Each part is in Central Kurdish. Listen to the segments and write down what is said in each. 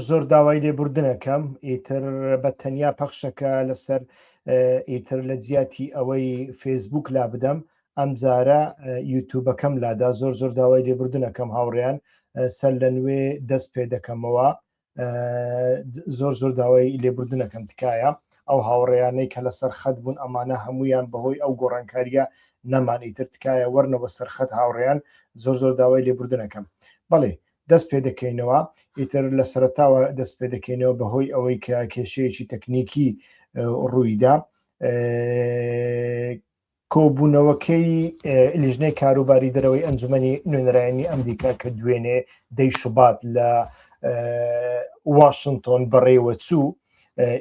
زۆر داوای لێبوردنەکەم ئیتر بە تەنیا پەخشەکە لەسەر ئیتر لە جیاتی ئەوەی فێسبوک لا بدەم ئەم جارە یوتوبەکەم لادا زۆر داوای لێبوردنەکەم هاوڕێیان سەر لە نوێ دەست پێ دەکەمەوە زۆر داوای لێبوردنەکەم تکایە ئەو هاوڕێیانەی کە لەسەر خەت بوون ئەمانە هەمویان بەهۆی ئەو گۆڕانکاریە نەمان ئیتر تکایە وەرنەوە سەرخەت هاوڕێیان زۆر داوای لێبوردنەکەم بەڵێ دەست پێ دەکەینەوە ئیتر لە سەرەتاوە دەست پێ دەکەینەوە بەهۆی ئەوەی کە کێشەیەکی تەکنیکی ڕوویدا کۆبوونەوەکەی لیژنەی کاروباری دەرەوەی ئەنجومەنی نوێنەرانی ئەمریکا کە دوێنێ دەی شوبات لە واشنگتۆن بەڕێوە چوو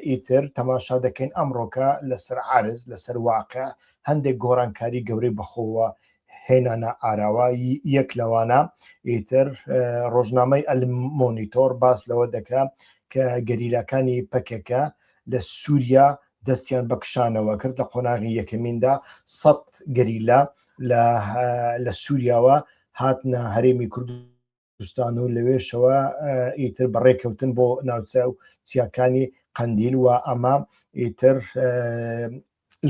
ئیتر تەماشا دەکەین ئەمڕۆکە لەسەر عارز لەسەر واقع هەندێک گۆڕانکاری گەورەی بەخۆوە هێنانە ئاراوە یەک لەوانە ئیتر ڕۆژنامەی ئەلمۆنیتۆر باس لەوە دەکا کە گەریلاکانی پەکێکە لە سووریا دەستیان بەکشانەوە کرد لە قۆناغی یەکەمیندا 100 گەریلا لە سووریاوە هاتنە هەرێمی کوردستان و لەوێشەوە ئیتر بەڕێکەوتن بۆ ناوچە و چیاکانی قەندیل و ئەمە ئیتر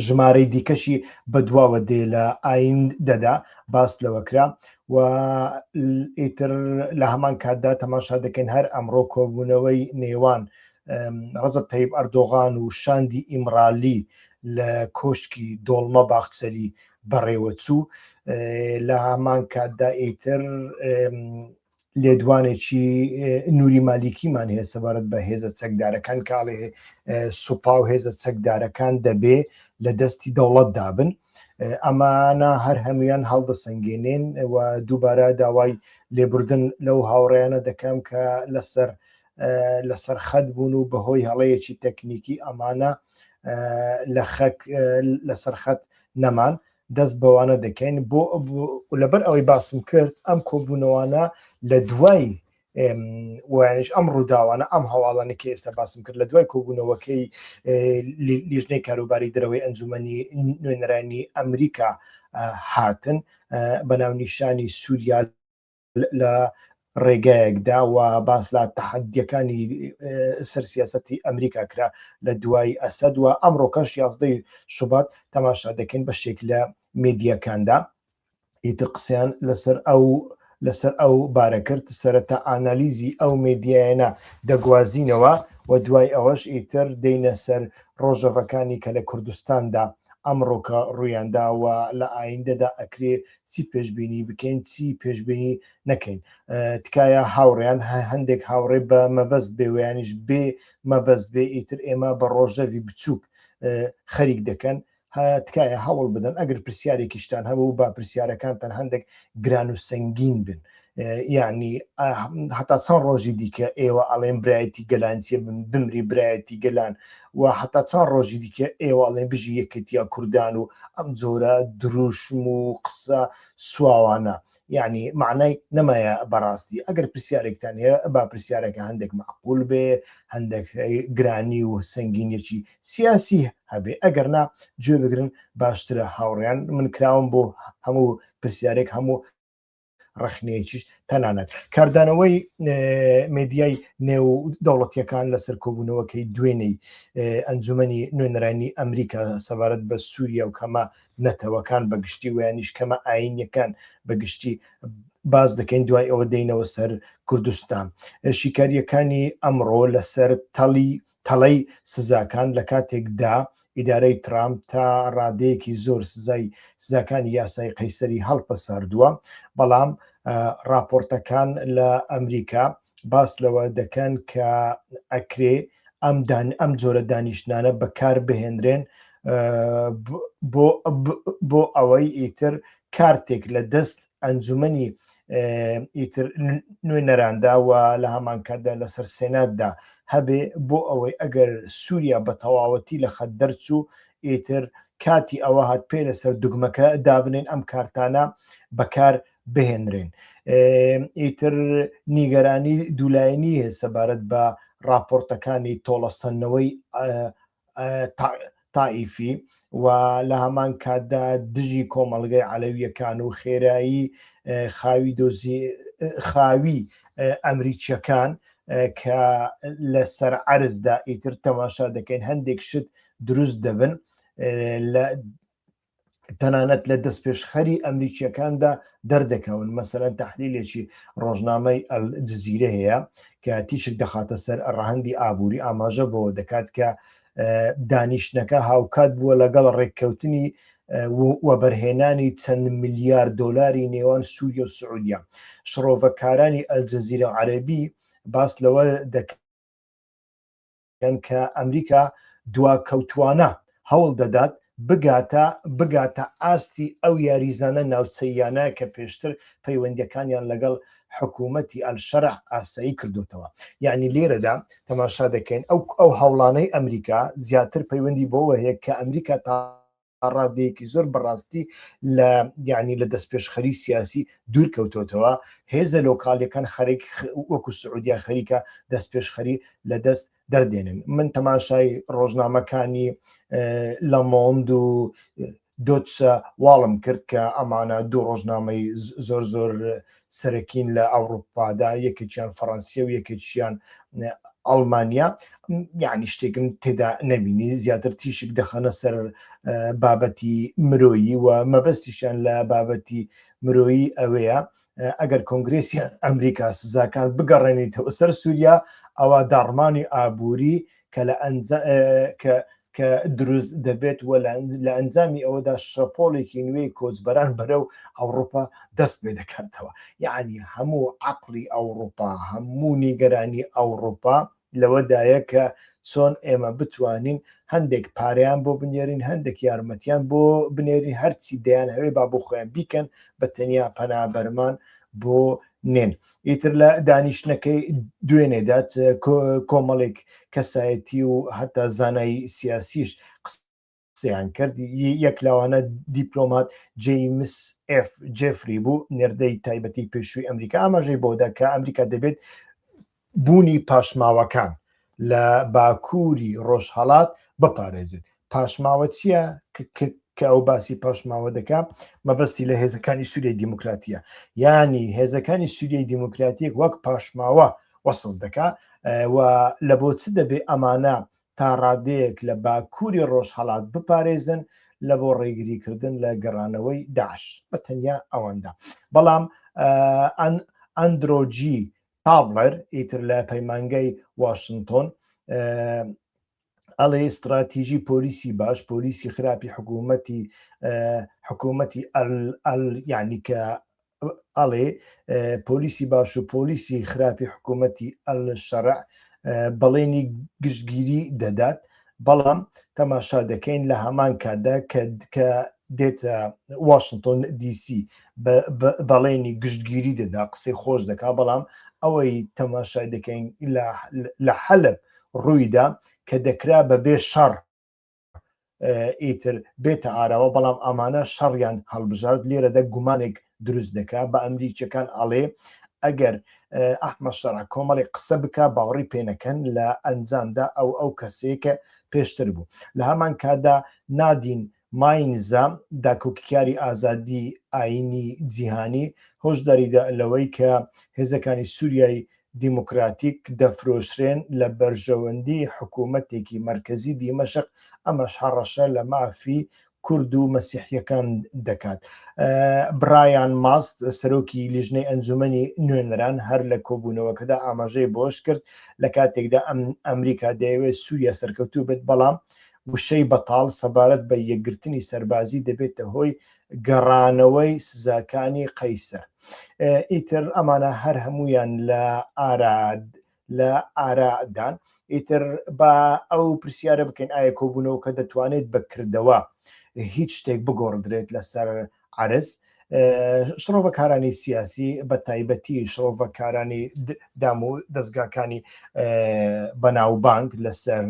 ژمارەی دیکەشی بەدواوە دێ لە ئاین دەدا باس لەوەکرا و ئیتر لە هەمان کاتدا تەماشا دەکەین هەر ئەمڕۆ کۆبوونەوەی نێوان ڕەزب تەیب ئەردۆغان و شاندی ئیمرالی لە کۆشکی دۆڵمە باخچەری بەڕێوە چوو لە هەمان کاتدا ئیتر لێدوانێکی نووری مالیکیمان هەیە سەبارەت بە هێزە چەکدارەکان کاڵێ سوپا و هێزە چەکدارەکان دەبێ لە دەستی دەوڵەت دابن ئەمانە هەر هەمویان هەڵدەسەنگێنێن و دووبارە داوای لێبوردن لەو هاوڕێیانە دەکەم کە لەسەر خەت بوون و بەهۆی هەڵەیەکی تەکنیکی ئەمانە لەسەر خەت نەمان دەست بەوانە دەکەین بۆ لەبەر ئەوەی باسم کرد ئەم کۆبوونەوانە لە دوای وانش ئەم ڕووداوانە ئەم هەواڵانە کە ئێستا باسم کرد لە دوای کۆبوونەوەکەی لیژنەی کاروباری دەرەوەی ئەنجومەنی نوێنەرانی ئەمریکا هاتن بەناونیشانی سووریا لە ڕێگایەکدا و باس لە تەحەدیەکانی سەرسیاسەتی ئەمریکا کرا لە دوای ئەسەد و ئەمڕۆکەش 11 شوبات تەماشا دەکەین بەشێک لە میدیەکاندا ئیتر قسەیان لەسەر ئەو بارە کرد سەرەتا ئانالیزی ئەو میدیایانە دەگوازینەوە و دوای ئەوەش ئیتر دەینە سەر ڕۆژەڤەکانی کە لە کوردستاندا ئەمڕۆکە ڕوویانداوە لە ئایندەدا ئەکرێ چی پێشبینی بکەین چی پێشبینی نەکەین تکایە هاوڕێیان هەندێک هاوڕێ بە مەبەست بێوەیانیش بێ مەبەست بێ ئیتر ئێمە بە ڕۆژەوی بچووک خەریک دەکەن تکایە هەوڵ بدەن ئەگەر پرسیارێکیشتان هەبوو با پرسیارەکانتان هەندێک گران و سەنگین بن یعنی هەتا چەند ڕۆژی دیکە ئێوە ئەڵێن برایەتی گەلانچیە بمری برایەتی گەلان و هەتا چەند ڕۆژی دیکە ئێوە ئەڵێن بژی یەکەتیا کوردان و ئەم جۆرە دروشم و قسە سواوانە یعنی معنای نەمایە بەڕاستی ئەگەر پرسیارێکتان هەیە با پرسیارەکە هەندێک معقول بێ هەندێک گرانی و سنگینیەکی سیاسی هەبێ ئەگەرنا گوێ بگرن باشترە هاوڕێیان من کراوم بۆ هەموو پرسیارێک هەموو ڕخنەیەکیش تەنانەت کاردانەوەی مێدیای نێو دەوڵەتیەکان لەسەر کۆبوونەوەکەی دوێنەی ئەنجومەنی نوێنەرانی ئەمریکا سەبارەت بە سووریا و کەمە نەتەوەکان بەگشتی ویانیش کەمە ئاینیەکان بەگشتی باز دەکەین دوای ئەوە دەینەوە سەر کوردستان شیکاریەکانی ئەمڕۆ لەسەر تەڵەی سزاکان لە کاتێکدا ئیدارەی ترامپ تا ڕادەیەکی زۆر سزاکانی یاسای قەیسەری هەڵپەساردووە بەڵام راپۆرتەکان لە ئەمریکا باس لەوە دەکەن کە ئەکرێ ئەم جۆرە دانیشتانە بەکار بهێنرێن بۆ ئەوەی ئیتر کارتێک لە دەست ئەنجومەنی ئیتر نوێنەراندا و لە هەمان کاتدا لەسەر سێناتدا هەبێ بۆ ئەوەی ئەگەر سووریا بە تەواوەتی لە خەت دەرچوو ئیتر کاتی ئەوە هات پێ لەسەر دوگمەکە دابنێن ئەم کارتانە بەکار بهێنرێن ئیتر نیگەرانی دوولایەنی هەیە سەبارەت بە راپۆرتەکانی تۆڵەسەندنەوەی تائیفی و لە هەمان کاتدا دژی کۆمەڵگەی عەلەویەکان و خێرایی خاوی ئەمریکیەکان کە لەسەر عەرزدا ئیتر تەماشا دەکەین هەندێک شت دروست دەبن تەنانەت لە دەست پێشخەری ئەمریکیەکاندا دەردەکەون. مەسەلەن تەحلیلێکی ڕۆژنامەی ئەلجەزیرە هەیە کە تیشک دەخاتە سەر ڕەهەندی ئابووری ئاماژە بۆ دەکات کە دانیشتنەکە هاوکات بووە لەگەڵ ڕێککەوتنی وەبەرهێنانی چەند ملیار دۆلاری نێوان سووریا و سعودیا. شڕۆڤەکارانی ئەلجەزیرە عەرەبی باس لەوە دەکەن کە ئەمریکا دواکەوتوانە هەوڵ دەدات بگاتە ئاستی ئەو یاریزانە ناوچەیانە کە پێشتر پەیوەندیەکانیان لەگەڵ حکوومەتی ئەلشەرع ئاسایی کردوتەوە. یعنی لێرەدا تەماشا دەکەین ئەو هەوڵانەی ئەمریکا زیاتر پەیوەندی بۆەوە هەیە کە ئەمریکا تا ڕادەیەکی زۆر بەڕاستی یعنی لە دەست پێشخەری سیاسی دوور کەوتۆتەوە. هێزە لۆکاڵیەکان خەریک وەکو سعودیا خەریکە دەست پێشخەری لە دەست دەردێنن. من تەماشای ڕۆژنامەکانی لە مۆند و دۆچە واڵم کرد کە ئەمانە دوو ڕۆژنامەی زۆر زۆر سەرەکین لە ئەوروپادا، یەکێکیان فەڕەنسیە و یەکێکیان ئەڵمانیا. یعنی شتێکم تێدا نەبینی، زیاتر تیشک دەخەنە سەر بابەتی مرۆیی و مەبەستیشیان لە بابەتی مرۆیی ئەوەیە ئەگەر کۆنگرێسی ئەمریکا سزاکان بگەڕێنیتەوە سەر سووریا ئەوە داڕمانی ئابووری کە دروست دەبێت و لە ئەنجامی ئەوەدا شەپۆڵێکی نوێی کۆچبەران بەرەو ئەوروپا دەست پێ دەکاتەوە. یعنی هەموو عەقڵی ئەوروپا، هەموو نیگەرانی ئەوروپا لەوەدایە کە چۆن ئێمە بتوانین هەندێک پارەیان بۆ بنێرین، هەندێک یارمەتیان بۆ بنێرین، هەرچی دەیان هەوێ با بۆ خۆیان بیکەن بە تەنیا پەنابەرمان بۆ نێن. ئیتر لە دانیشتنەکەی دوێنێدات کۆمەڵێک کەسایەتی و هەتا زانایی سیاسیش قسەیان کرد. یەک لاوانە دیپلۆمات جیمس ئف جێفری بوو، نێردەی تایبەتی پێشووی ئەمریکا، ئاماژەی بۆدا کە ئەمریکا دەبێت بوونی پاشماوەکان لە باکووری ڕۆژهەڵات بپارێزێت. پاشماوە چییە کە ئەو باسی پاشماوە دەکا؟ مەبەستی لە هێزەکانی سووریای دیموکراتیە. ینی هێزەکانی سووریای دیموکراتیەک وەک پاشماوە وەسڵ دەکا و لە بۆ چ دەبێ ئەمانە تا ڕادەیەک لە باکووری ڕۆژهەڵات بپارێزن لە بۆ ڕێگریکردن لە گەڕانەوەی داعش بە تەنیا ئەوەندا. بەڵام ئەندرۆجی تابلەر ئیتر لە پەیمانگەی واشنتۆن ئەڵێ استراتیژی پۆلیسی باش، پۆلیسی خراپی حکوومەتی یعنی کە ئەڵێ پۆلیسی باش و پۆلیسی خراپی حکوومەتی ئەلشەرع بەڵێنی گشتگیری دەدات. بەڵام تەماشا دەکەین لە هەمان کاتدا کە دێتە واشنتۆن دیسی بەڵێنی گشتگیری دەدا، قسەی خۆش دەکا. بەڵام ئەوەی تەماشای دەکەین لە حەلب ڕوویدا کە دەکرا بەبێ شەڕ ئیتر بێتە ئاراوە، بەڵام ئەمانە شەڕیان هەڵبژارد. لێرەدا گومانێک دروست دەکا بە ئەمریکیەکان ئەڵێ ئەگەر ئەحمەد شەڕع کۆمەڵی قسە بکە باوەڕی پێنەکەن لە ئەنجامدا ئەو کەسەیەکە پێشتر بوو. لە هەمان کاتدا نادین ماینزام داکۆکیاری ئازادی ئاینی جیهانی هۆشداریدا لەوەی کە هێزەکانی سووریای دیموکراتیک دەفرۆشرێن لە بەرژەوەندی حکوومەتێکی مرکزی دیمەشق. ئەمەش هەڕەشە لە مافی کورد و مەسیحیەکان دەکات. برایان ماست سەرۆکی لیژنەی ئەنجومەنی نوێنەران هەر لە کۆبوونەوەکەدا ئاماژەی بۆش کرد لە کاتێکدا ئەمریکا دەیەوێت سووریا سەرکەوتوو بێت، بەڵام وشەی بەتاڵ سەبارەت بە یەکگرتنی سەربازی دەبێتە هۆی گەڕانەوەی سزاکانی قەیسەر. ئیتر ئەمانە هەر هەمویان لە ئارادان. ئیتر بە ئەو پرسیارە بکەین ئایا کۆبوونەوەکە دەتوانێت بەکردەوە هیچ شتێک بگۆڕدرێت لەسەر عەرز. شڕۆڤەکارانی سیاسی بە تایبەتی شڕۆڤەکارانی دام و دەستگاکانی بەناوبانگ لەسەر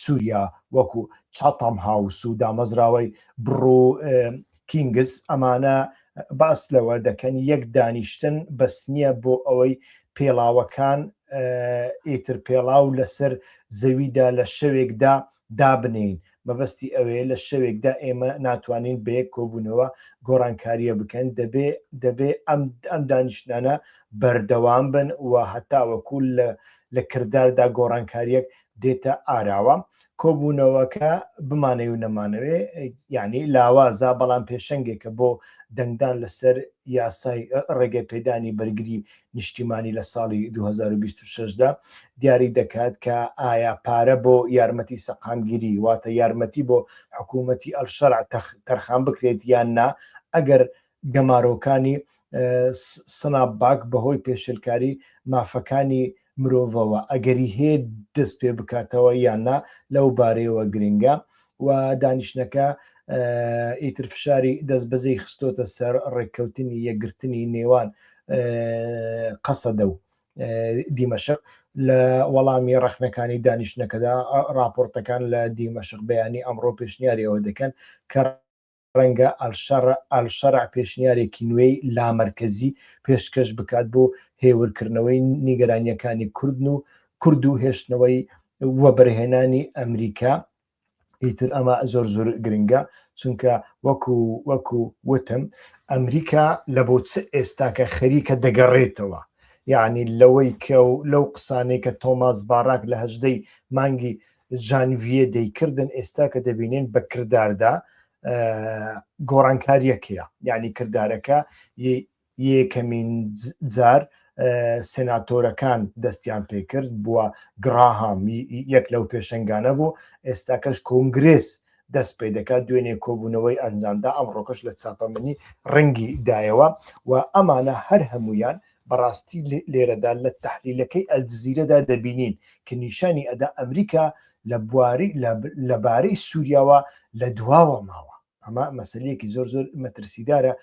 سووریا وەکو چاتام هاوس و دامەزراوەی بڕۆ کینگز ئەمانە باس لەوە دەکەن یەک دانیشتن بەس نییە بۆ ئەوەی پێڵاوەکان ئیتر پێڵاو لەسەر زەویدا لە شەوێکدا دابنین، مەبەستی ئەوەیە لە شەوێکدا ئێمە ناتوانین بە یەک کۆبوونەوە گۆڕانکاریە بکەن دەبێ ئەم دانیشتانە بەردەوام بن و هەتاوەکو لە کرداردا گۆڕانکاریەک دێتە ئاراوە. کۆبوونەوەکە بمانەوە و نەمانەوێ یعنی لاوازە، بەڵام پێشەنگێکە بۆ دەنگدان لەسەر یاسای ڕێگە پێدانی بەرگری نیشتیمانی لە ساڵی 2026دا دیاری دەکات کە ئایا پارە بۆ یارمەتی سەقامگیری واتە یارمەتی بۆ حکوومەتی ئەلشەرع تەرخان بکرێت یان نا، ئەگەر گەمارۆکانی سنابباک بەهۆی پێشلکاری مافەکانی مرۆڤەوە ئەگەری هەیە دەست پێ بکاتەوە یاننا لەو بارەیەوە گرنگە. و دانیشتەکە ئیتر فشاری دەست بەزەی خستۆتە سەر ڕێککەوتنی یەکگرتنی نێوان قەسەدە و دیمەشق. لە وەڵامی ڕەخنەکانی دانیشتەکەدا راپۆرتەکان لە دیمەشق بەیانی ئەمڕۆ پێشنیاریەوە دەکەن کە ڕەنگە ئەلشەرع پێشنیارێکی نوێی لامەرکەزی پێشکەش بکات بۆ هێورکردنەوەی نیگەرانیەکانی کورد و هێشتنەوەی وەبەرهێنانی ئەمریکا. ئیتر ئەمە زۆر گرنگە، چونکە وەکو وتم ئەمریکا لە بۆ چ ئێستاکە خەریکە دەگەڕێتەوە، یعنی لەوەی کە لەو قسانەی کە تۆماس باڕاک لە 18 مانگی ژانڤیە دەیکردن ئێستا کە دەبینێن بە کرداردا گۆڕانکاریەکەیە، یعنی کردارەکە یەکەمین جار سێناتۆرەکان دەستیان پێکرد بووە گراهام یەک لەو پێشنگانە بوو، ئێستاکەش کۆنگرێس دەست پێ دەکات دوێنێ کۆبوونەوەی ئەنجامدا ئەمڕۆکەش لە چاپەمەنی ڕەنگی دایەوە. و ئەمانە هەر هەمویان بەڕاستی لێرەدا لە تەحلیلەکەی ئەلجزیرەدا دەبینین کە نیشانی ئەدا ئەمریکا لەبارەی سووریاوە لە دواوە ماوە. ئەمە مەسەلەیەکی زۆر مەترسیدارە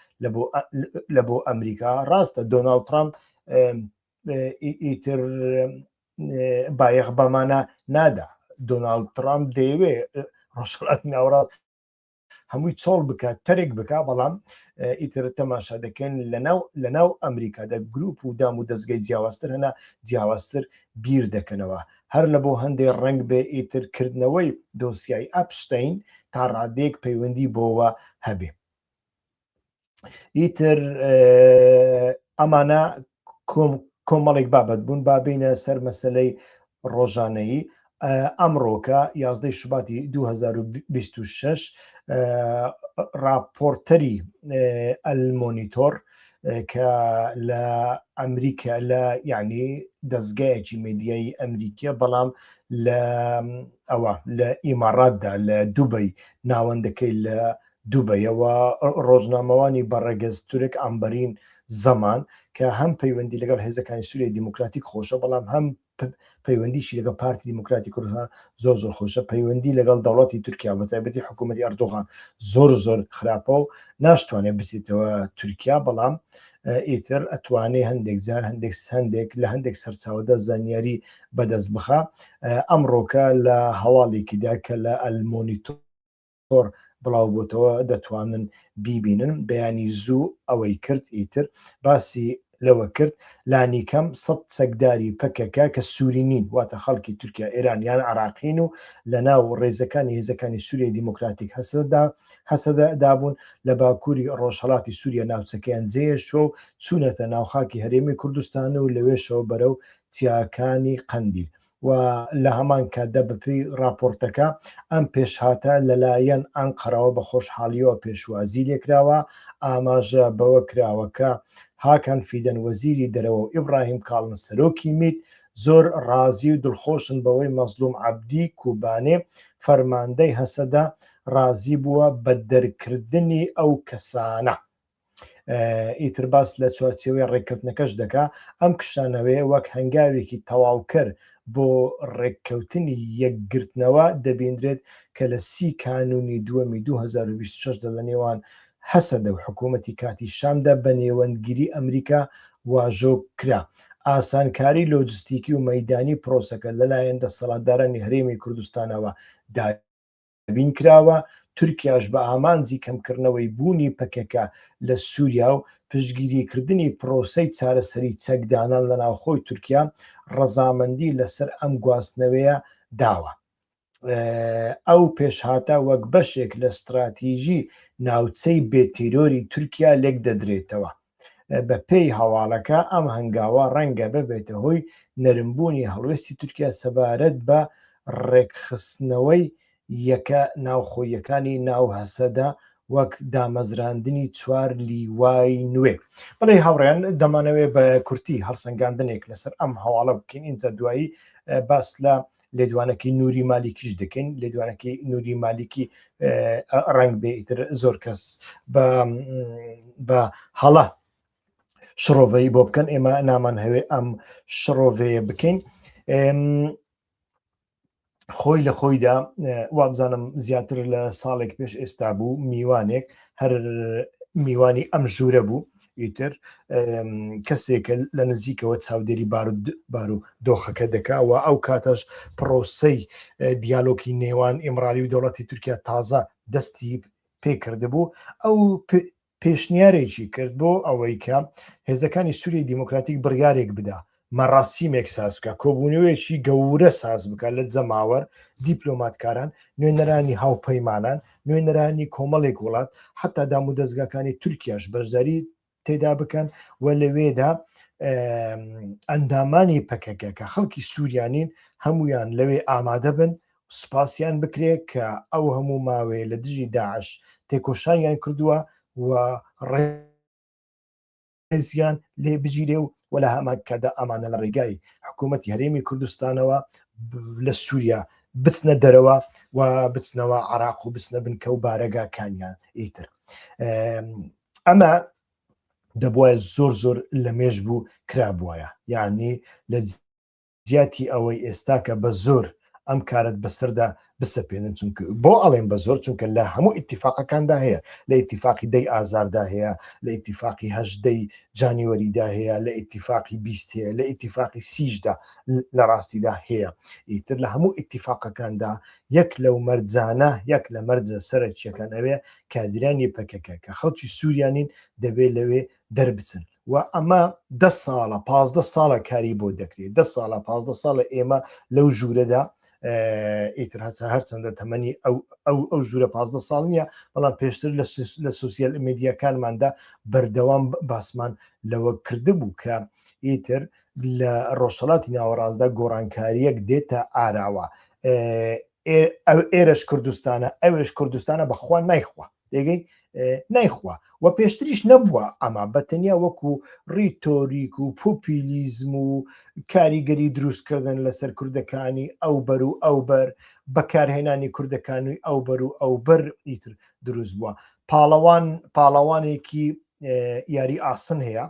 لە بۆ ئەمریکا. ڕاستە دۆناڵد ترامپ ئیتر بایەخ بەمانە نادا، دۆناڵد ترامپ دەیەوێ ڕۆژهەڵاتی ناوەڕاست هەمووی چۆڵ بکات تەرێک بکات، بەڵام ئیتر تەماشا دەکەن لەناو ئەمریکادا گروپ و دام و دەستگای جیاوازتر هەنا جیاوازتر بیر دەکەنەوە، هەر لە بۆ هەندێک ڕنگ بێ ئیترکردنەوەی دۆسیای ئەپشتین تا ڕادێک پەیوەندی بۆەوە هەبێ. ئیتر ئەمانە کۆمەڵێک بابەت بوون. بابینە سەر مەسەلەی ڕۆژانەیی. ئەمڕۆکە 11 شوباتی 2026 راپۆرتەری ئەلمۆنیتۆر کە لە ئەمریکا لە یعنی دەستگایەکی مێدیایی ئەمریکیە، بەڵام لە ئیماراتدا لە دووبەی ناوەندەکەی لە دووبەیەوە ڕۆژنامەوانی بەڕێگەز تورک ئەمبەرین زەمان کە هەم پەیوەندی لەگەڵ هێزەکانی سووریای دیموکراتیک خۆشە، بەڵام هەم پەیوەندیشی لەگەڵ پارتی دیموکراتی کوردستان زۆر خۆشە، پەیوەندی لەگەڵ دەوڵەتی تورکیا بە تایبەتی حکوومەتی ئەردۆغان زۆر خراپە و ناشتوانێت بچێتەوە تورکیا، بەڵام ئیتر ئەتوانێ هەندێک لە هەندێک سەرچاوەدا زانیاری بەدەست بخە. ئەمڕۆکە لە هەواڵێکیدا کە لە ئەلمۆنیتۆر بڵاو بۆتەوە دەتوانن بیبینن بەیانی زوو ئەوەی کرد. ئیتر باسی لەوە کرد لانیکەم 100 چەکداری پەکەکە کە سووری نین واتە خەڵکی تورکیا، ئێرانیان، عراقین و لە ناو ڕێزەکانی هێزەکانی سووریای دیموکراتیک هەسەدابوون لە باکووری ڕۆژهەڵاتی سووریا ناوچەکەیان جێهێشتووە و چوونەتە ناوخاکی هەرێمی کوردستان و لەوێشەوە بەرەو چیاکانی قەندیل. و لە هەمان کاتدا بەپێی راپۆرتەکە ئەم پێشهاتە لەلایەن ئەنقەرەوە بە خۆشحاڵیەوە پێشوازی لێکراوە، ئاماژە بەوە کراوەکە هاکان فیدەن وەزیری دەرەوە و ئیبراهیم کاڵن سەرۆکی میت زۆر ڕازی و دڵخۆشن بەوەی مەزلوم عەبدی کوبانێ فەرماندەی هەسەدا ڕازی بووە بە دەرکردنی ئەو کەسانە. ئیتر باس لە چوارچێوەی ڕێککەوتنەکەش دەکا ئەم کشانەوەی وەک هەنگاوێکی تەواوکەر بۆ ڕێککەوتنی یەکگرتنەوە دەبیندرێت کە لە 30 کانونی دووەمی 2026 لە نێوان هەسەدە و حکوومەتی کاتی شامدا بە نێوەندگیری ئەمریکا واژۆ کرا. ئاسانکاری لۆجستیکی و مەیدانی پرۆسەکە لەلایەن دەسەڵاتدارانی هەرێمی کوردستانەوە دابین کراوە. تورکیاش بە ئامانجی کەمکردنەوەی بوونی پەکەکە لە سووریا و پشتگیریکردنی پرۆسەی چارەسەری چەکدانان لە ناوخۆی تورکیا ڕەزامەندی لەسەر ئەم گواستنەوەیە داوە. ئەو پێشهاتە وەک بەشێک لە استراتیژی ناوچەی بێتیرۆری تورکیا لێک دەدرێتەوە. بە پێی هەواڵەکە ئەم هەنگاوە ڕەنگە ببێتە هۆی نەرمبوونی هەڵوێستی تورکیا سەبارەت بە ڕێکخستنەوەی یەکە ناوخۆیەکانی ناو هەسەدا وەک دامەزراندنی چوار لیوای نوێ. بەڵێ هاوڕێیان دەمانەوێت بە کورتی هەڵسەنگاندنێک لەسەر ئەم هەواڵە بکەین. ئینجا دوایی باس لە لێدوانەکەی نووری مالیکیش دەکەین. لێدوانەکەی نووری مالیکی ڕنگ بێ ئیتر زۆر کەس بە هەڵە شڕۆڤەیی بۆ بکەن، ئێمە نامان هەوێ ئەم شڕۆڤەیە بکەین. خۆی لە خۆیدا وابزانم زیاتر لە ساڵێک پێش ئێستا بوو میوانێک هەر میوانی ئەم ژوورە بوو، ئیتر کەسێکە لە نزیکەوە چاودێری بار و دۆخەکە دەکاوە. ئەو کاتەش پرۆسەی دیالۆگی نێوان ئێمڕالی و دەوڵەتی تورکیا تازە دەستی پێکرده بوو. ئەو پێشنیارێکی کرد بۆ ئەوەی کە هێزەکانی سووریای دیموکراتیک بڕیارێک بدا مەڕاستیمێک ساز بکە، کۆبوونەوەیەکی گەورە ساز بکە لە جەماوەر دیپلۆماتکاران، نوێنەرانی هاوپەیمانان، نوێنەرانی کۆمەڵێک وڵات، حتا دام و دەستگاکانی تورکیاش بەشداری تێدا بکەن و لەوێدا ئەندامانی پەکەکە کە خەڵکی سووریانین هەمویان لەوێ ئامادە بن، سوپاسیان بکرێت کە ئەو هەموو ماوەیە لە دژی داعش تێکۆشانیان کردووە و ڕێزیان لێ بگیرێ و وەلا هەمان کەدا ئەمانە لە ڕێگای حکوومەتی هەرێمی کوردستانەوە لە سووریا بچنە دەرەوە و بچنەوە عراق و بچنە بنکە و بارەگاکانیان ئیتر. ئەمە دەبواە زۆر زۆر لە مێژ بوو کرابووایە، یعنی لە زیاتی ئەوەی ئێستا کە بە زۆر ئەم کارت بەسەردا بسەپێنن، چونکە بۆ ئەڵێن بە زۆر چونکە لە هەموو ئیتیفاقەکاندا هەیە، لە ئیتیفاقی دەی ئازاردا هەیە، لە ئیتیفاقی هەژدەی جانیوەریدا هەیە، لە ئیتیفاقی 20 هەیە، لە ئیتیفاقی سیژدا لە ڕاستیدا هەیە. ئیتر لە هەموو ئیتیفاقەکاندا یەک لەو مەرجانە یەک لە مەرجە سەرچیەکان ئەوێ کادرانی پەکەکە کە خەڵکی سووریانین دەبێت لەوێ دەربچن و ئەمە 10 ساڵە 15 ساڵە کاری بۆ دەکرێت. 10 ساڵە 15 ساڵە ئێمە لەو ژوورەدا ئیتر هەرچەندە تەمەنی ئەو ژوورە 15 ساڵ نییە، بەڵام پێشتر لە سوسیال میدیاکانماندا بەردەوام باسمان لەوە کرده بوو کە ئیتر لە ڕۆژهەڵاتی ناوەڕاستدا گۆڕانکاریەک دێتە ئاراوە. ئێرەش کوردستانە ئەوێش کوردستانە بەخوا نایخوا دێگەی نایخوا و پێشتریش نەبووە. ئەمە بەتەنیا وەکو ڕیتۆریک و پۆپیلیزم و کاریگەری دروستکردن لەسەر کوردەکانی ئەو بەر و ئەو بەر بەکارهێنانی کوردەکانی ئەو بەر و ئەو بەر ئیتر دروست بووە. پاڵەوانێکی یاری ئاسن هەیە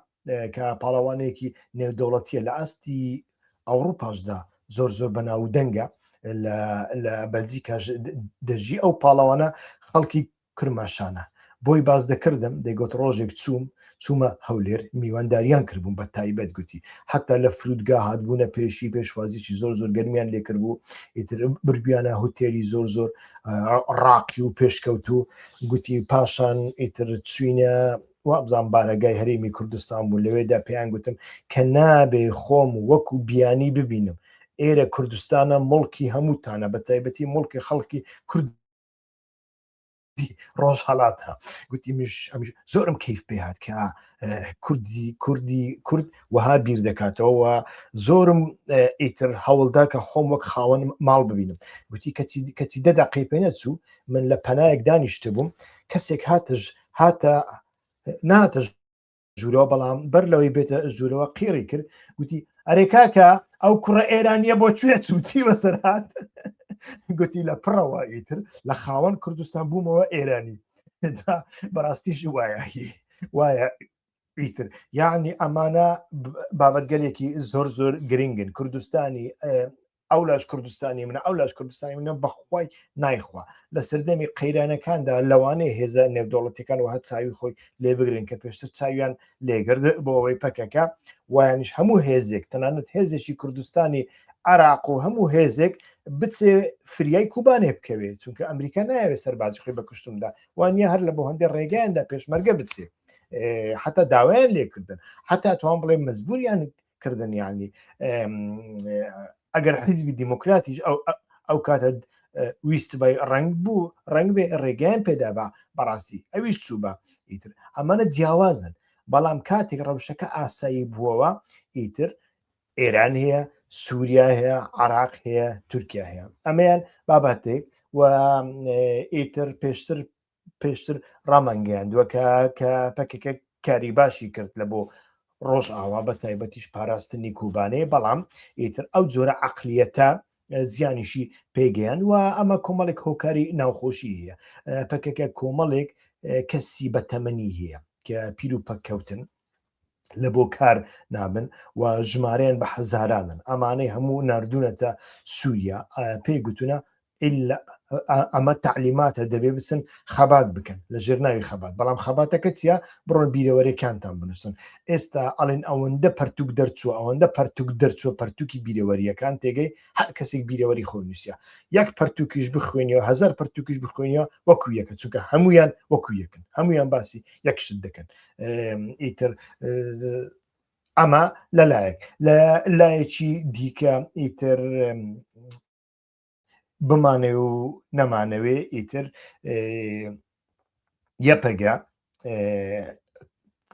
کە پاڵەوانێکی نێودەوڵەتیە لە ئاستی ئەوروپاشدا زۆر زۆر بەناو دەنگە لە بەلجیکا دەژی. ئەو پاڵەوانە خەڵکی کرماشانە. بۆی باز دەکردم دەیگوت ڕۆژێک چوومە هەولێر میوانداریان کردبوون بە تایبەت گوتی حتا لە فرودگا هاتبوونە پێشی پێشوازیی زۆر زۆر گەرمیان لێکرد بوو، ئیتر بربیانە هۆتێری زۆر زۆر ڕاقی و پێشکەوت و گوتی پاشان ئیتر چوینە وابزان بارەگای هەرێمی کوردستان بوو. لەوێدا پێیان گوتم کە نابێ خۆم وەکو بیانی ببینم، ئێرە کوردستانە مڵکی هەمووتانە، بە تایبەتی مڵکی خەڵکی کورد ڕۆژ هەڵاتە. گوتی ئەمیش زۆرم کەیف پێ هات کە کوردی کورد وها بیر دەکاتەوە، زۆرم ئیتر هەوڵدا کە خۆم وەک خاوەن ماڵ ببینم. گوتی کەچی دەدا قەیپێ نەچوو من لە پەنایەک دانیشتە بووم، کەسێک هاتە ناتە ژوورەوە، بەڵام بەر لەوەی بێتە ژوورەوە قێڕی کرد. گوتی ئەرێ کاکە ئەو کوڕە ئێرانیە بۆ کوێ چوتی بەسەر هات. گوتی لە پڕەوە ئیتر لە خاوەن کوردستان بوومەوە ئێرانی. بەڕاستیش وایە ئیتر یعنی ئەمانە بابەتگەلێکی زۆر زۆر گرنگن. کوردستانی ئەولاش کوردستانی منە ئەولاش کوردستانی منە بەخوای نایخوا. لە سەردەمی قەیرانەکاندا لەوانەیە هێزە نێودەوڵەتیەکان وهە چاوی خۆی لێ بگرن کە پێشتر چاویان لێگرد بۆ ئەوەی پەکەکە وایانیش هەموو هێزێک تەنانەت هێزێکی کوردستانی عراق و هەموو هێزێک بچێ فریای کوبانێ بکەوێت، چونکە ئەمریکا نایەوێت سەربازی خۆی بە کوشتمدا، وانە هەر لە بۆ هەندێک ڕێگەیاندا پێشمەرگە بچێ، حتا داوایان لێکردن، حتا توان بڵێ مەجبوریان کردن. یعنی ئەگەر حیزبی دیموکراتیش ئەو کاتە ویست بە ڕنگ بوو ڕنگ بێ ڕێگەیان پێدا بە بەڕاستی ئەویش چوو بە ئیتر ئەمانە جیاوازن بەڵام کاتێک ڕەوشەکە ئاسایی بووەوە ئیتر ئێران هەیە سووریا هەیە عراق هەیە تورکیا هەیە ئەمەیان بابەتێک و ئیتر پێشتر ڕامەنگەیاندووە کە پەکێکە کاری باشی کرد لە بۆ ڕۆژ ئاوا بە تایبەتیش پاراستنی کوبانەیە بەڵام ئیتر ئەو جۆرە عەقلیەتە زیانیشی پێگەیان و ئەمە کۆمەڵێک هۆکاری ناوخۆشی هەیە پەکەکە کۆمەڵێک کەسی بەتەمەنی هەیە کە پیر و پەککەوتن لە بۆ کار نابن و ژمارەیان بە حەزارانن ئەمانەی هەموو نردونەتە سووریا پێی گوتونە ئەمە تعلیماتە دەبێ بچن خەبات بکەن لە ژێرناوی خەبات بەڵام خەباتەکە چیە بڕۆن بیرەوەریەکانتان بنووسن ئێستا ئەڵێن ئەوەندە پەرتوک دەرچووە ئەوەندە پەرتوک دەرچووە پەرتوکی بیرەوەریەکان تێگەی هەر کەسێک بیرەوەری خۆی نووسە یەک پەرتوکیش بخوێنیەوە هەزار پەرتوکیش بخوێنیەوە وەکو یەکە چونکە هەمویان وەکو یەکن هەمویان باسی یەکشت دەکەن ئیتر ئەمە لەلایەک لە لایەکی دیکە ئیتر بمانێ و نەمانەوێ ئیتر یەپەگە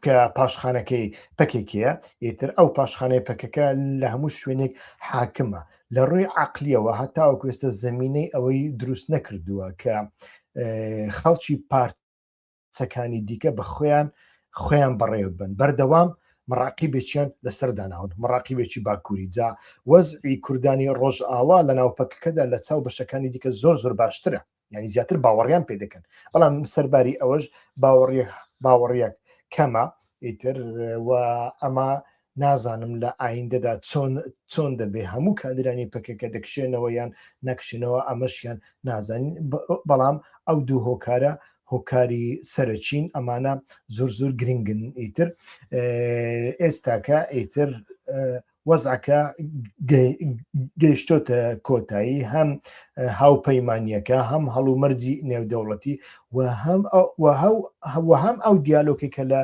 کە پاشخانەکەی پەکێکەیە ئیتر ئەو پاشخانەی پەکەکە لە هەموو شوێنێک حاکمە لە ڕووی عەقلیەوە هەتاوەکو ئێستا زەمینەی ئەوەی دروست نەکردووە کە خەڵکی پارچەکانی دیکە بە خۆیان بەڕێوە بن بەردەوام مڕاقیبێکیان لەسەرداناون مڕاقیبێکی باکووری جا وەزعی کوردانی ڕۆژ ئاوا لە ناوپەکەکەدا لە چاو بەشەکانی دیکە زۆر باشترە یعنی زیاتر باوەڕیان پێ دەکەن بەڵام سەرباری ئەوەش باوەڕیەک کەمە ئیتر و ئەمە نازانم لە ئایندەدا چۆن دەبێ هەموو کادرانی پەکەکە دەکشێنەوە یان نەکشێنەوە ئەمەشیان نازانین بەڵام ئەو دوو هۆکارە هۆکاری سەرچین ئەمانە زۆر گرنگن ئیتر ئێستاکە ئیتر وەزعەکە گەیشتۆتە کۆتایی هەم هاوپەیمانیەکە هەم هەڵومەرجی نێودەوڵەتی و هەم ئەو دیالۆگێکە لە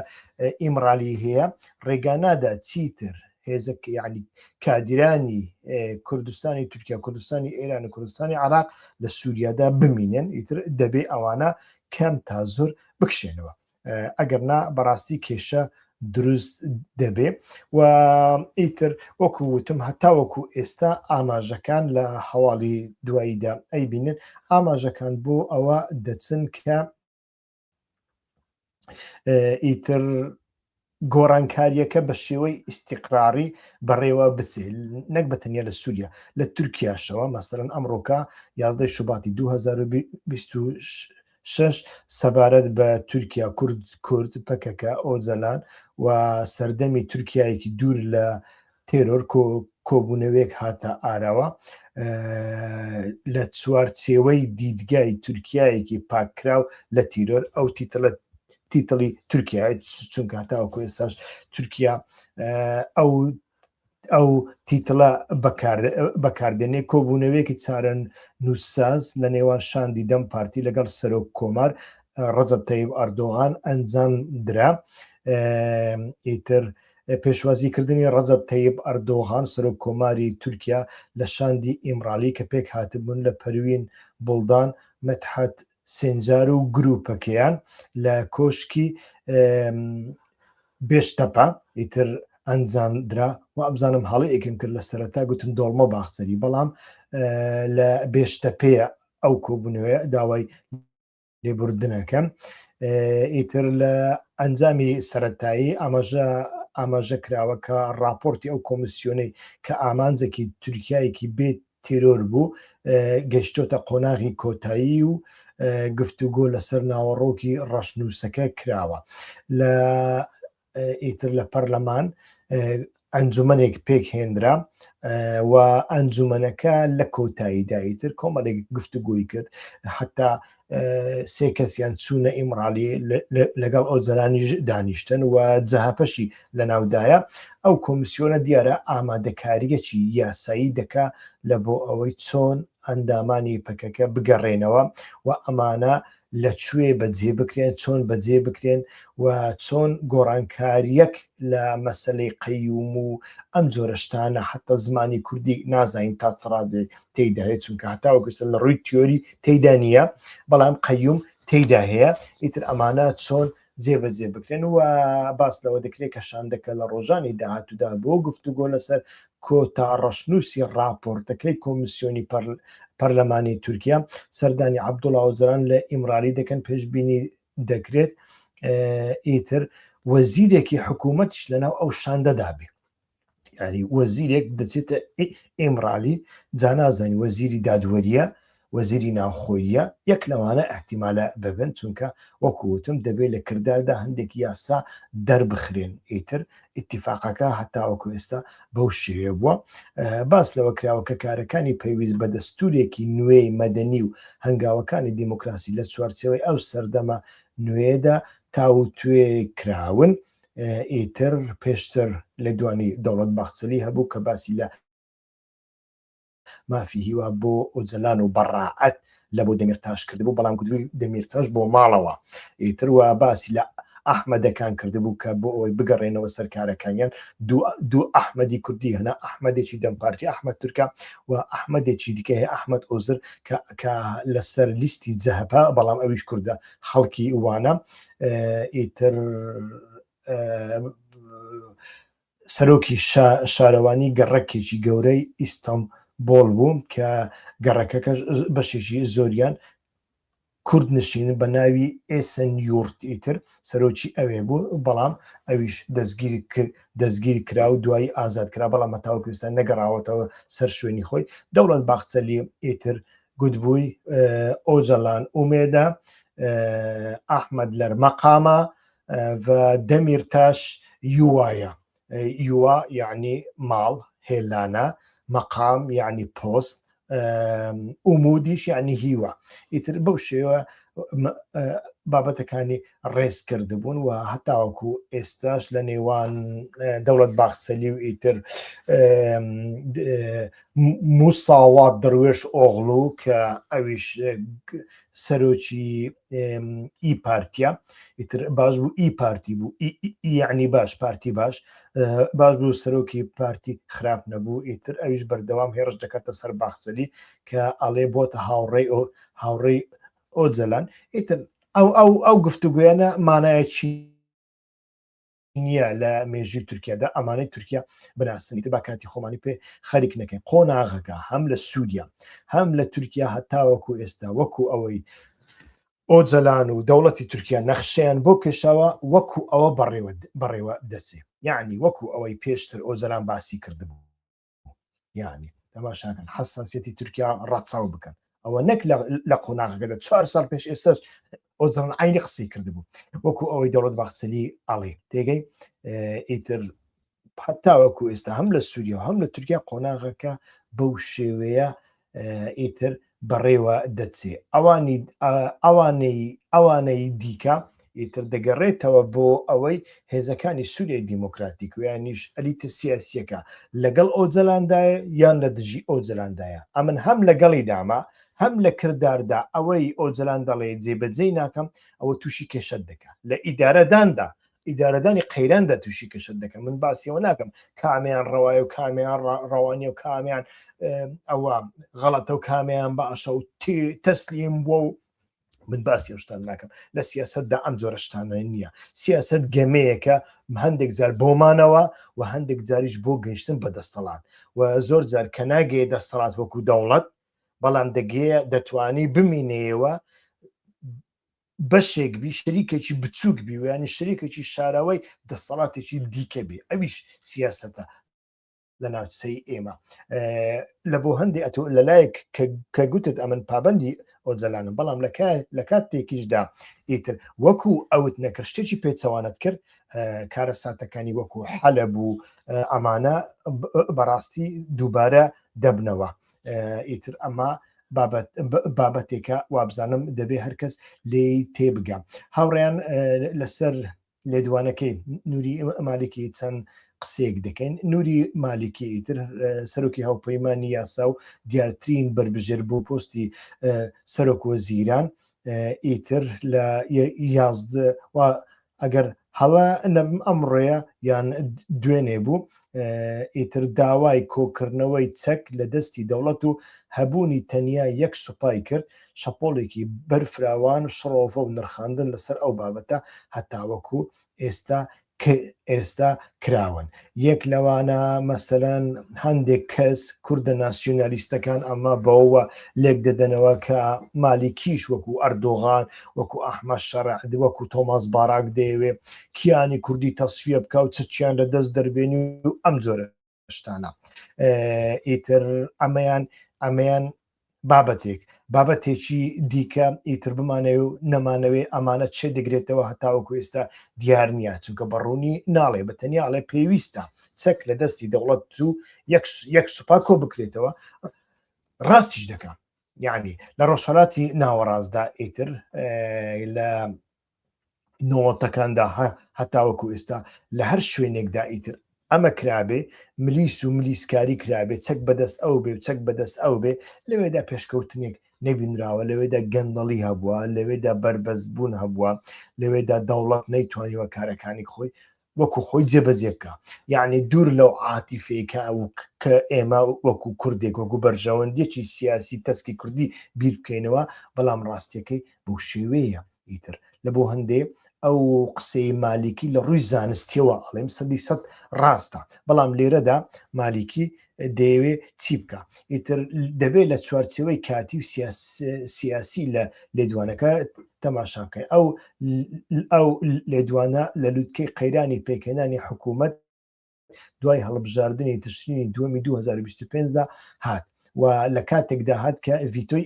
ئیمرالی هەیە ڕێگانادا چیتر هێزە یعنی کادرانی کوردستانی تورکیا کوردستانی ئێران و کوردستانی عراق لە سووریادا بمینێن ئیتر دەبێ ئەوانە کەم تا زۆر بکشێنەوە ئەگەرنا بەڕاستی کێشە دروست دەبێ و ئیتر وەکو وتم هەتا وەکو ئێستا ئاماژەکان لە هەواڵی دواییدا ئەیبینن ئاماژەکان بۆ ئەوە دەچن کە ئیتر گۆڕانکاریەکە بە شێوەی ئیستیقراری بەڕێوە بچێ نەک بەتەنیا لە سووریا لە تورکیاشەوە مەسەرەن ئەمڕۆکە 11 شوباتی 2026 سەبارەت بە تورکیا کورد پەکەکە ئۆجەلان و سەردەمی تورکایەکی دوور لە تێرۆر کۆبوونەوەیەک هاتە ئاراوە لە چوارچێوەی دیدگای تورکایەکی پاکراو لە تیرۆر ئەو تیتڵی تورکیا چونکە هەتاوەکو ئێستاش تورکیا ئەو تیتڵە بەکاردێنێ کۆبوونەوەیەکی چارەن نووسساز لە نێوان شاندی دەم پارتی لەگەڵ سەرۆک کۆمار ڕەجەب تەیب ئەردۆغان ئەنجام درا ئیتر پێشوازیکردنی ڕەجەب تەیب ئەردۆغان سەرۆک کۆماری تورکیا لە شاندی ئیمرالی کە پێک هاتبوون لە پەروین بڵدان مەدحەت سێنجار و گروپەکەیان لە کۆشکی بێشتەپە ئیتر ئەنجام درا و ئەبزانم هەڵی ئێکم کرد لە سەرەتا گوتم دۆڵمە باخچەری بەڵام لە بێشتەپەیە ئەو کۆبوونەوەی داوای لێبوردنەکەم ئیتر لە ئەنجامی سەرەتایی ئاماژە کراوە کە راپۆرتی ئەو کۆمیسیۆنەی کە ئامانجێکی تورکایەکی بێت تیرۆر بوو گەشتۆتە قۆناغی کۆتایی و گفتوگۆ لەسەر ناوەڕۆکی ڕەشنووسەکە کراوە لە ئیتر لە پەرلەمان ئەنجومەنێک پێک هێنرا و ئەنجومەنەکە لە کۆتاییدا ئیتر کۆمەڵێک گفتوگۆی کرد حتا سێ کەسیان چوونە ئیمرالی لەگەڵ ئۆجەلانی دانیشتن و جەهاپەشی لە ناودایە ئەو کۆمیسیۆنە دیارە ئامادەکاریەکی یاسایی دەکا لە بۆ ئەوەی چۆن ئەندامانی پەکەکە بگەڕێنەوە و ئەمانە لەکوێ بەجێ بکرێن، چۆن بەجێ بکرێن و چۆن گۆڕانکاریەک لە مەسەلەی قەیوم و ئەم جۆرە شتانە حتا زمانی کوردی نازانین تا چڕادێ تێیدا هەیە، چونکە هەتاوە گوستە لە ڕووی تیۆری تێیدا نییە، بەڵام قەیوم تێیدا هەیە. ئیتر ئەمانە چۆن جێبەجێ بکرێن و باس لەوە دەکرێت کە شاندەکە لە ڕۆژانی داهاتوودا بۆ گفتوگۆ لەسەر کۆتا ڕەشنووسی راپۆرتەکەی کۆمیسیۆنی پەرلەمانی تورکیا سەردانی عەبدوڵڵا ئۆجەلان لە ئیمڕالی دەکەن، پێشبینی دەکرێت ئیتر وەزیرێکی حکوومەتیش لەناو ئەو شاندەدا بێ، یعنی وەزیرێک دەچێتە ئیمڕالی، جا نازانی وەزیری دادوەریە، وەزیری ناوخۆییە، یەک لەوانە احتیمالە ببن، چونکە وەکووتم دەبێت لە کرداردا هەندێک یاسا دەربخرێن. ئیتر ئیتیفاقەکە هەتاوەکو ئێستا بەو شێوێ بووە. باس لەوە کراوە کە کارەکانی پێویست بە دەستورێکی نوێی مەدەنی و هەنگاوەکانی دیموکراسی لە چوارچەوەی ئەو سەردەمە نوێدا تاوتوێ کراون. ئیتر پێشتر لە دوانی دەوڵەت باخچەلی هەبوو کە باسی لە مافی هیوا بۆ ئۆجەلان و بەڕاعەت لە بۆ دەمیرتاش کردبوو، بەڵام گوتووی دەمیرتاش بۆ ماڵەوە. ئیتر وە باسی لە ئەحمەدەکان کردبوو کە بۆ ئەوەی بگەڕێنەوە سەرکارەکانیان دوو ئەحمەدی کوردی هەنا، ئەحمەدێکی دەمپارتی ئەحمەد تورکە و ئەحمەدێکی دیکە هەیە ئەحمەد ئۆزر کە لەسەر لیستی جەهەپە، بەڵام ئەویش کوردە خەڵکی وانە. ئیتر سەرۆکی شارەوانی گەڕەکێکی گەورەی ئیستانبۆڵ بوو کە گەڕەکەکەش بەشێکی زۆریان کورد نشین بە ناوی ئێسەنیورت، ئیتر سەرۆکی ئەوێ بوو، بەڵام ئەویش دەستگیری کرا و دوایی ئازاد کرا، بەڵام هەتاوە کوردستان نەگەڕاوەتەوە سەر شوێنی خۆی. دەوڵەت باخچەلی ئیتر گوتبووی ئۆجەلان ئومێدە، ئەحمەد لەرمەقامە و دەمیرتاش یووایە. یووا یعنی ماڵ، هێلانە، مەقام یعنی پۆست، ئومودیش یعنی هیوە. ئیتر بەو شێوە بابەتەکانی ڕێز کردبوون و هەتاوەکو ئێستاش لە نێوان دەوڵەت باخچەلی و ئیتر موساوات دەروێش ئۆغڵو کە ئەویش سەرۆکی ئی پارتیە، ئیتر باش بوو ئی پارتی بوو، یعنی باش پارتی باش بوو، سەرۆکی پارتی خراپ نەبوو. ئیتر ئەویش بەردەوام هێرش دەکاتە سەر باخچەلی کە ئەڵێ بۆتە هاوڕێی ئۆجەلان. ئیتر ئەو گفتوگویانە مانایەکی نییە لە مێژوی تورکیادا، ئەمانەی تورکیا بناسنیتر با کاتی خۆمانی پێ خەریک نەکەین. قۆناغەکە هەم لە سووریا هەم لە تورکیا هەتاوەکو ئێستا وەکو ئەوەی ئۆجەلان و دەوڵەتی تورکیا نەخشەیان بۆ کێشاوە، وەکو ئەوە بەڕێوە دەچێ، یعنی وەکو ئەوەی پێشتر ئۆجەلان باسی کردبوو، یعنی تەماشاکەن حەساسیەتی تورکیا ڕەچاو بکەن، ئەوە نەک لە قۆناغەکەدا 4 ساڵ پێش ئێستاش ئۆجەلان عینی قسەی کردبوو، وەکو ئەوەی دەوڵەت باخچەلی ئەڵێ تێگەی. ئیتر هەتاوەکو ئێستا هەم لە سووریا و هەم لە تورکیا قۆناغەکە بەو شێوەیە ئیتر بەڕێوە دەچێ. ئەوانەی دیکە ئیتر دەگەڕێتەوە بۆ ئەوەی هێزەکانی سووریای دیموکراتیک و یانیش ئەلیتە سیاسیەکە لەگەڵ ئۆجەلاندایە یان لە دژی ئۆجەلاندایە. ئەمن هەم لەگەڵی داما هەم لە کرداردا ئەوەی ئۆجەلان دەڵێ جێبەجێی ناکەم، ئەوە تووشی کێشەت دەکات لە ئیدارەداندا، ئیدارەدانی قەیراندا تووشی کێشەت دەکەم. من باسیەوە ناکەم کامیان ڕەوایە و کامیان ڕەوانیە و کامیان ئەوە غەڵەتە و کامیان باشە و تەسلیم بووە و من باسی شتان ناکەم. لە سیاسەتدا ئەم جۆرە شتانە نییە. سیاسەت گەمەیەکە هەندێک جار بۆمانەوە و هەندێک جاریش بۆ گەیشتن بە دەسەڵات، و زۆر جار کە ناگەیە دەسەڵات وەکو دەوڵەت، بەڵام دەگەیە دەتوانی بمینەوە بەشێک بی، شەریکێکی بچووک بی، و ینی شەریکێکی شاراوەی دەسەڵاتێکی دیکە بێ. ئەویش سیاسەتە لە ناوچەی ئێمە. لە بۆ هەندێک ئەتۆ لەلایەک کە گوتت ئەمن پابندی ئۆجەلانم، بەڵام لە کاتێکیشدا ئیتر وەکو ئەوت نەکرد شتێکی پێچەوانت کرد، کارە ساتەکانی وەکو حەلەب و ئەمانە بەڕاستی دووبارە دەبنەوە. ئیتر ئەمە بابەتێکە وابزانم دەبێ هەرکەس لێ تێبگە. هاوڕێیان لەسەر لێدوانەکەی نووری مالیکی چەند قسێک دەکەین. نووری مالیکی ئیتر سەرۆکی هاوپەیمانی یاسا و دیارترین بربژێر بۆ پۆستی سەرۆک وەزیران ئیتر لە 11 و ئەگەر هەڵە ئەمڕۆیە یان دوێنێ بوو ئیتر داوای کۆکردنەوەی چەک لە دەستی دەوڵەت و هەبوونی تەنیا یەک سوپای کرد شەپۆڵێکی بەرفراوان شڕۆڤە و نرخاندن لەسەر ئەو بابەتە هەتاوەکو ئێستا کراون. یەک لەوانە مەسەلەن هەندێک کەس کوردە ناسیۆنالیستەکان ئەمە بەوە لێک دەدەنەوە کە مالیکیش وەکو ئەردۆغان وەکو ئەحمەد شەرعی وەکو تۆماس باراک دەیەوێ کیانی کوردی تەسفیە بکە و چچیان لە دەست دەربێنی و ئەم جۆرە شتانە ئیتر ئەمەیان بابەتێکی دیکە ئیتر بمانەوێ و نەمانەوێ ئەمانە چێ دەگرێتەوە هەتاوەکو ئێستا دیار نییە چونکە بەڕوونی ناڵێ بە تەنیاڵێ پێویستە چەک لە دەستی دەوڵەت و یەک سوپا کۆ بکرێتەوە ڕاستیش دەکەم یعنی لە ڕۆژهەڵاتی ناوەڕاستدا ئیتر لە نۆڵەتەکاندا هەتاوەکو ئێستا لە هەر شوێنێکدا ئیتر ئەمە کرابێ ملیس و ملیسکاری کرابێ چەک بەدەست ئەو بێ و چەک بەدەست ئەو بێ لەوێدا پێشکەوتنێک نەبینراوە لەوێدا گەندەڵی هەبووە لەوێدا بربەزبوون هەبووە لەوێدا دەوڵەت نەیتوانیوە کارەکانی خۆی وەکو خۆی جێبەجێ بکە یعنی دوور لەو عاتیفێکە کە ئێمە وەکو کوردێک وەکو بەرژەوەندێکی سیاسی تەسکی کوردی بیر بکەینەوە بەڵام ڕاستیەکەی بەو شێوەیە ئیتر لە بۆ هەندێ ئەو قسەی مالیکی لە ڕووی زانستیەوە ئەڵێم 100% ڕاستە بەڵام لێرەدا مالیکی دەیەوێ چی بکە ئیتر دەبێت لە چوارچەوەی کاتی و سیاسی لە لێدوانەکە تەماشاکەی ئەو لێدوانە لە لووتکەی قەیرانی پێکهێنانی حکوومەت دوای هەڵبژاردننی تشرینی 2025دا هات و لە کاتێکدا هات کە ڤیتۆی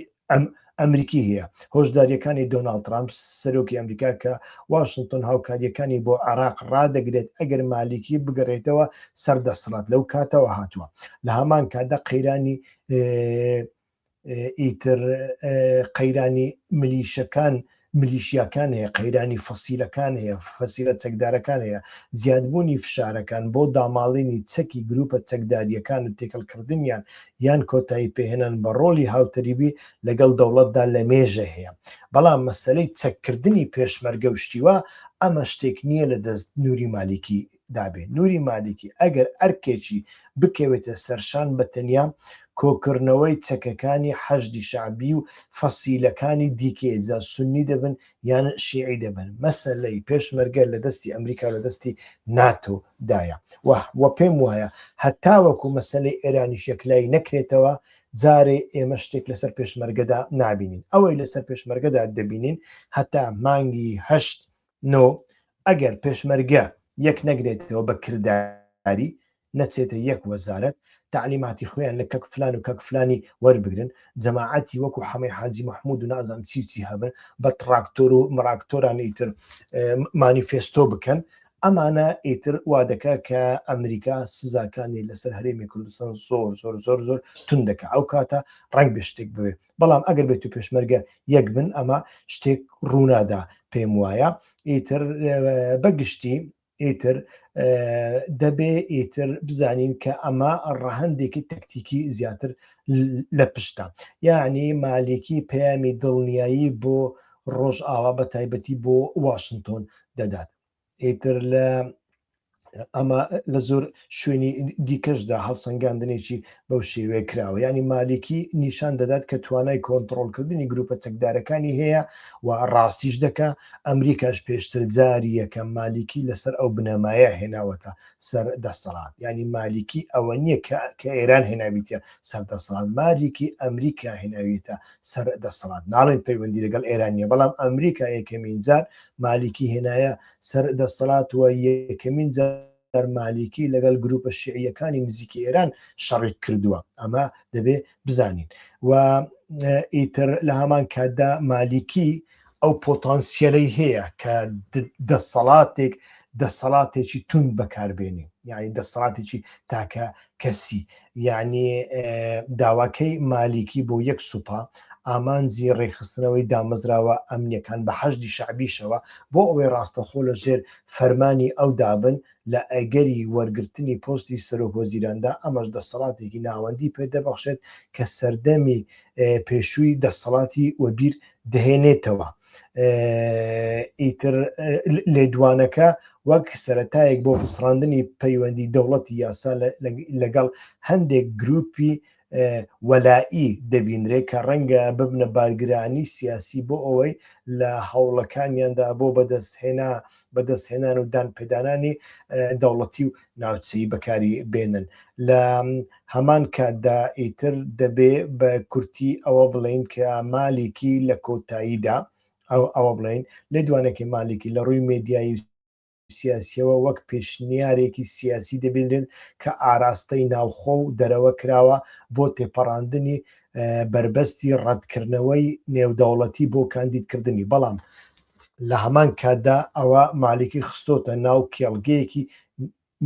ئەمریکی هەیە هۆشداریەکانی دۆناڵد ترامپ سەرۆکی ئەمریکا کە واشنگتن هاوکاریەکانی بۆ عێراق ڕادەگرێت ئەگەر مالیکی بگەڕێتەوە سەردەسەڵات لەو کاتەوە هاتووە لە هەمان کاتدا قەیرانی ئیتر قەیرانی ملیشیاکان هەیە قەیرانی فەسیلەکان هەیە فەسیلە چەکدارەکان هەیە زیادبوونی فشارەکان بۆ داماڵینی چەکی گروپە چەکداریەکان و تێکەڵکردنیان یان کۆتایی پێهێنان بە ڕۆلی هاوتەریبی لەگەڵ دەوڵەتدا لە مێژە هەیە بەڵام مەسەلەی چەککردنی پێشمەرگە و شتیوە ئەمە شتێک نییە لە دەست نووری مالیکی دابێت نووری مالیکی ئەگەر ئەرکێکی بکەوێتە سەرشان بە تەنیا کۆکردنەوەی چەکەکانی حەشدی شعبی و فەسیلەکانی دیکێجا سونی دەبن یان شیعی دەبن مەسەلەی پێشمەرگە لە دەستی ئەمریکا لە دەستی ناتۆدایە وە پێم وایە هەتاوەکو مەسەلەی ئێرانیش یەکلای نەکرێتەوە جارێ ئێمە شتێک لەسەر پێشمەرگەدا نابینین ئەوەی لەسەر پێشمەرگەدا دەبینین هەتا مانگی هەشت نۆ ئەگەر پێشمەرگە یەک نەگرێتەوە بە کردداری نەچێتە یەک وەزارەت تعلیماتی خۆیان لە کەک فلان و کەک فلانی وەربگرن جەماعەتی وەکو حەمەی حاجی مەحموود و نازام چی هەبن بە تراکتۆر و مراکتۆران ئیتر مانیفێستۆ بکەن ئەمانە ئیتر وا دەکە کە ئەمریکا سزاکانی لەسەر هەرێمی کوردستان زۆر تون دەکە ئەو کاتە ڕنگ بێ شتێک بوێ بەڵام ئەگەر بێت و پێشمەرگە یەک بن ئەمە شتێک ڕوونادا پێم وایە ئیتر بەگشتی ئیتر دەبێ ئیتر بزانین کە ئەمە ڕەهەندێکی تەکتیکی زیاتر لە پشتە یعنی مالیکی پەیامی دڵنیایی بۆ ڕۆژئاوا بە تایبەتی بۆ واشنگتۆن دەدات ئیتر لە ئەمە لە زۆر شوێنی دیکەشدا هەڵسەنگاندنێکی بەو شێوەیە کراوە ینی مالیکی نیشان دەدات کە توانای کۆنتترۆلکردنی گروپە چەکدارەکانی هەیە و ڕاستیش دەکا ئەمریکاش پێشتر جاری یەکەم مالیکی لەسەر ئەو بنەمایە هێناوەتە سەر دەسەڵات ینی مالیکی ئەوە نییە کە ئێران هێناویتە سەر دەسەڵات مالیکی ئەمریکا هێناویتە سەر دەسەڵات ناڵێن پەیوەندی لەگەڵ ئێرانیە بەڵام ئەمریکا یەکەمین جار مالیکی هێنایە سەر دەسەڵات وە یەکەمین جار مالیکی لەگەڵ گروپە شیعیەکانی نزیکی ئێران شەڕێک کردووە ئەمە دەبێ بزانین و ئیتر لە هەمان کاتدا مالیکی ئەو پۆتانسیەلەی هەیە کە دەسەڵاتێکی تون بەکاربێنی یعنی دەسەڵاتێکی تاکە کەسی یعنی داواکەی مالیکی بۆ یەک سوپا ئامانجی ڕێخستنەوەی دامەزراوە ئەمنیەکان بە حەشدی شعبیشەوە بۆ ئەوەی ڕاستەخۆ لە ژێر فەرمانی ئەو دابن لە ئەگەری وەرگرتنی پۆستی سەرۆکوەزیراندا ئەمەش دەسەڵاتێکی ناوەندی پێدەبەخشێت کە سەردەمی پێشووی دەسەڵاتی وەبیر دەهێنێتەوە ئیتر لێدوانەکە وەک سەرەتایەک بۆ پسڕاندنی پەیوەندی دەوڵەتی یاسا لەگەڵ هەندێک گروپی وەلایی دەبینرێت کە ڕەنگە ببنە بارگرانی سیاسی بۆ ئەوەی لە هەوڵەکانیاندا بۆ بەدەستهێنان و دانپێدانانی دەوڵەتی و ناوچەی بەکاری بێنن لە هەمان کاتدا ئیتر دەبێ بە کورتی ئەوە بڵین کە مالێکی لە کۆتاییدا ئەوە بڵین لێدوانێکی مالێکی لە ڕووی مێدیایی سیاسیەوە وەک پێشنیارێکی سیاسی دەبێنرێت کە ئاراستەی ناوخۆ و دەرەوە کراوە بۆ تێپەڕاندنی بربەستی ڕەتکردنەوەی نێودەوڵەتی بۆ کاندیدکردنی بەڵام لە هەمان کاتدا ئەوە مالێکی خستۆتە ناو کێڵگەیەکی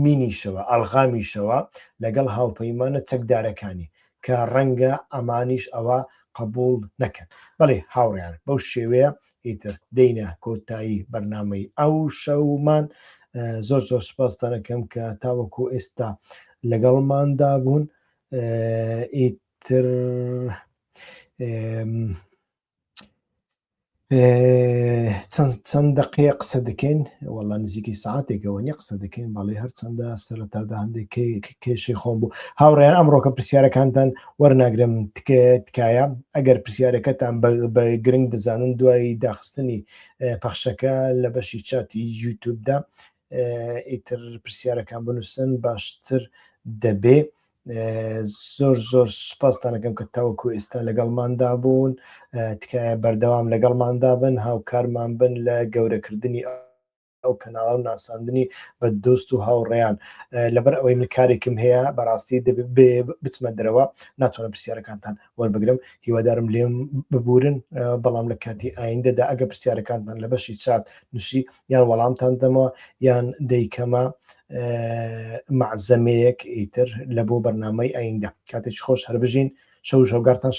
مینیشەوە ئەلغامیشەوە لەگەڵ هاوپەیمانە چەکدارەکانی کە ڕەنگە ئەمانیش ئەوە قبول نەکەن. بەڵێ هاوڕێیان بەو شێوەیە ئیتر دەینە کۆتایی بەرنامەی ئەو شەومان زۆر زۆر سوپاستان دەکەم کە تاوەکو ئێستا لەگەڵماندا بوون ئیتر چەند دقەیە قسە دەکەین وەڵا نزیکی ساعتێکەوە نیە قسە دەکەین باڵێ هەرچەندە سەرەتادا هەندێک کێشەی خۆم بوو هاوڕێیان ئەمڕۆکە پرسیارەکانتان وەرناگرم تکایە ئەگەر پرسیارەکەتان بە گرنگ دەزانن دوای داخستنی پەخشەکە لە بەشی چاتی یوتیوبدا ئیتر پرسیارەکان بنووسن باشتر دەبێ زۆر زۆر سوپاستان دەکەم کە تاوەکو ئێستا لەگەڵماندا بوون تکایە بەردەوام لەگەڵماندا بن هاوکارمان بن لە گەورەکردنی ئەو کەناڵە و ناساندنی بە دۆست و هاوڕێیان لەبەر ئەوەی من کارێکم هەیە بەڕاستی بچمە دەرەوە ناتوانم پرسیارەکانتان وەربگرم هیوادارم لێم ببورن بەڵام لە کاتی ئایندەدا ئەگە پرسیارەکانتان لە بەشی چات نووسی یان وەڵامتان دەمەوە یان دەیکەمە مەعزەمەیەک ئیتر لە بۆ بەرنامەی ئایندە کاتێکی خۆش هەربژین شەو شەوگارتان